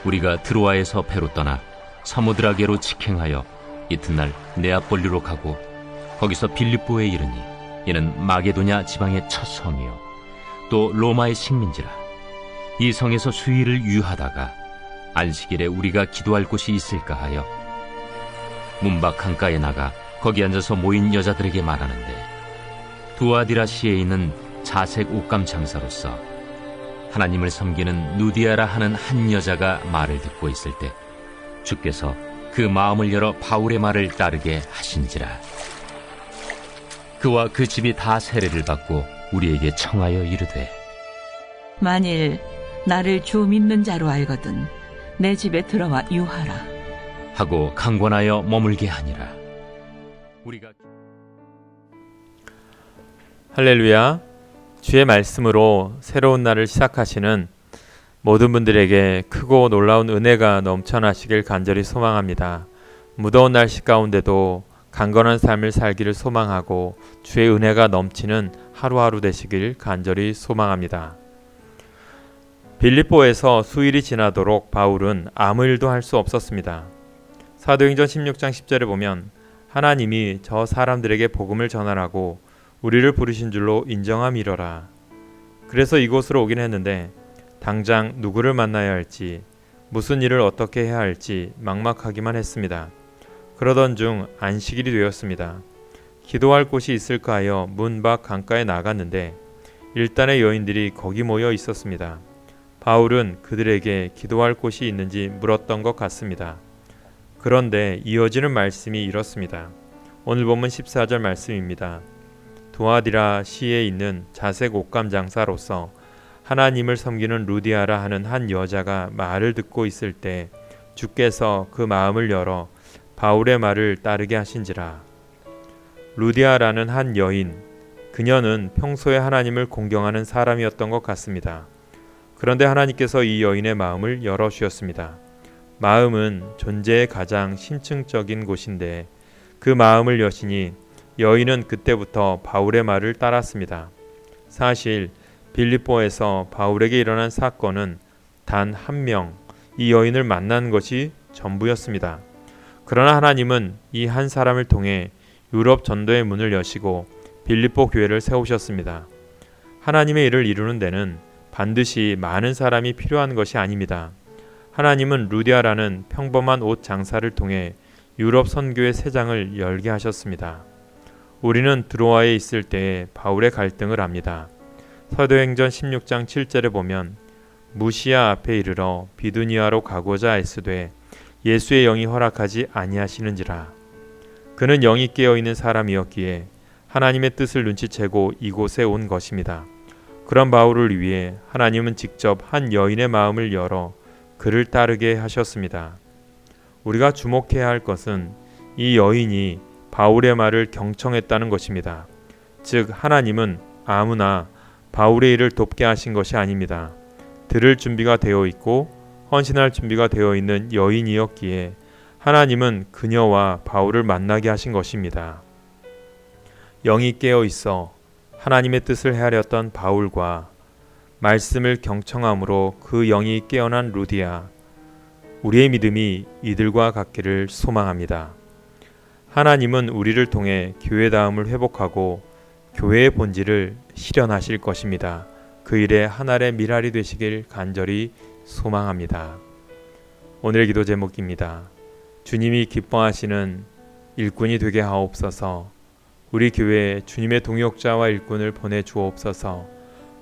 우리가 드로아에서 배로 떠나 사모드라게로 직행하여 이튿날 네아폴리로 가고 거기서 빌립보에 이르니 이는 마게도냐 지방의 첫 성이요 또 로마의 식민지라. 이 성에서 수일을 유하다가 안식일에 우리가 기도할 곳이 있을까 하여 문밖 강가에 나가 거기 앉아서 모인 여자들에게 말하는데, 두아디라시에 있는 자색 옷감 장사로서 하나님을 섬기는 누디아라 하는 한 여자가 말을 듣고 있을 때 주께서 그 마음을 열어 바울의 말을 따르게 하신지라. 그와 그 집이 다 세례를 받고 우리에게 청하여 이르되, 만일 나를 주 믿는 자로 알거든 내 집에 들어와 유하라 하고 강권하여 머물게 하니라. 우리가 할렐루야. 주의 말씀으로 새로운 날을 시작하시는 모든 분들에게 크고 놀라운 은혜가 넘쳐나시길 간절히 소망합니다. 무더운 날씨 가운데도 강건한 삶을 살기를 소망하고 주의 은혜가 넘치는 하루하루 되시길 간절히 소망합니다. 빌립보에서 수일이 지나도록 바울은 아무 일도 할 수 없었습니다. 사도행전 16장 10절에 보면 하나님이 저 사람들에게 복음을 전하라고 우리를 부르신 줄로 인정함이러라. 그래서 이곳으로 오긴 했는데 당장 누구를 만나야 할지, 무슨 일을 어떻게 해야 할지 막막하기만 했습니다. 그러던 중 안식일이 되었습니다. 기도할 곳이 있을까 하여 문 밖 강가에 나갔는데 일단의 여인들이 거기 모여 있었습니다. 바울은 그들에게 기도할 곳이 있는지 물었던 것 같습니다. 그런데 이어지는 말씀이 이렇습니다. 오늘 본문 14절 말씀입니다. 두아디라 시에 있는 자색 옷감 장사로서 하나님을 섬기는 루디아라 하는 한 여자가 말을 듣고 있을 때 주께서 그 마음을 열어 바울의 말을 따르게 하신지라. 루디아라는 한 여인, 그녀는 평소에 하나님을 공경하는 사람이었던 것 같습니다. 그런데 하나님께서 이 여인의 마음을 열어주셨습니다. 마음은 존재의 가장 심층적인 곳인데 그 마음을 여시니 여인은 그때부터 바울의 말을 따랐습니다. 사실 빌립보에서 바울에게 일어난 사건은 단 한 명, 이 여인을 만난 것이 전부였습니다. 그러나 하나님은 이 한 사람을 통해 유럽 전도의 문을 여시고 빌립보 교회를 세우셨습니다. 하나님의 일을 이루는 데는 반드시 많은 사람이 필요한 것이 아닙니다. 하나님은 루디아라는 평범한 옷 장사를 통해 유럽 선교의 새 장을 열게 하셨습니다. 우리는 드로아에 있을 때에 바울의 갈등을 압니다. 사도행전 16장 7절에 보면 무시아 앞에 이르러 비두니아로 가고자 애쓰되 예수의 영이 허락하지 아니하시는지라. 그는 영이 깨어있는 사람이었기에 하나님의 뜻을 눈치채고 이곳에 온 것입니다. 그런 바울을 위해 하나님은 직접 한 여인의 마음을 열어 그를 따르게 하셨습니다. 우리가 주목해야 할 것은 이 여인이 바울의 말을 경청했다는 것입니다. 즉 하나님은 아무나 바울의 일을 돕게 하신 것이 아닙니다. 들을 준비가 되어 있고 헌신할 준비가 되어 있는 여인이었기에 하나님은 그녀와 바울을 만나게 하신 것입니다. 영이 깨어 있어 하나님의 뜻을 헤아렸던 바울과 말씀을 경청함으로 그 영이 깨어난 루디아, 우리의 믿음이 이들과 같기를 소망합니다. 하나님은 우리를 통해 교회다움을 회복하고 교회의 본질을 실현하실 것입니다. 그 일에 하늘의 미랄이 되시길 간절히 소망합니다. 오늘의 기도 제목입니다. 주님이 기뻐하시는 일꾼이 되게 하옵소서. 우리 교회에 주님의 동역자와 일꾼을 보내주옵소서.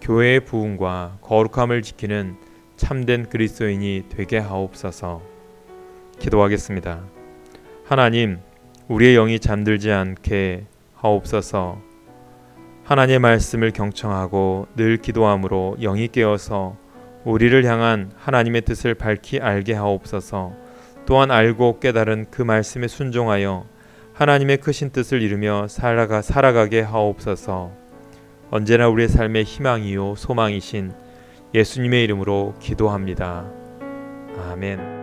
교회의 부흥과 거룩함을 지키는 참된 그리스도인이 되게 하옵소서. 기도하겠습니다. 하나님, 우리의 영이 잠들지 않게 하옵소서. 하나님의 말씀을 경청하고 늘 기도함으로 영이 깨어서 우리를 향한 하나님의 뜻을 밝히 알게 하옵소서. 또한 알고 깨달은 그 말씀에 순종하여 하나님의 크신 뜻을 이루며 살아가게 하옵소서. 언제나 우리의 삶의 희망이요 소망이신 예수님의 이름으로 기도합니다. 아멘.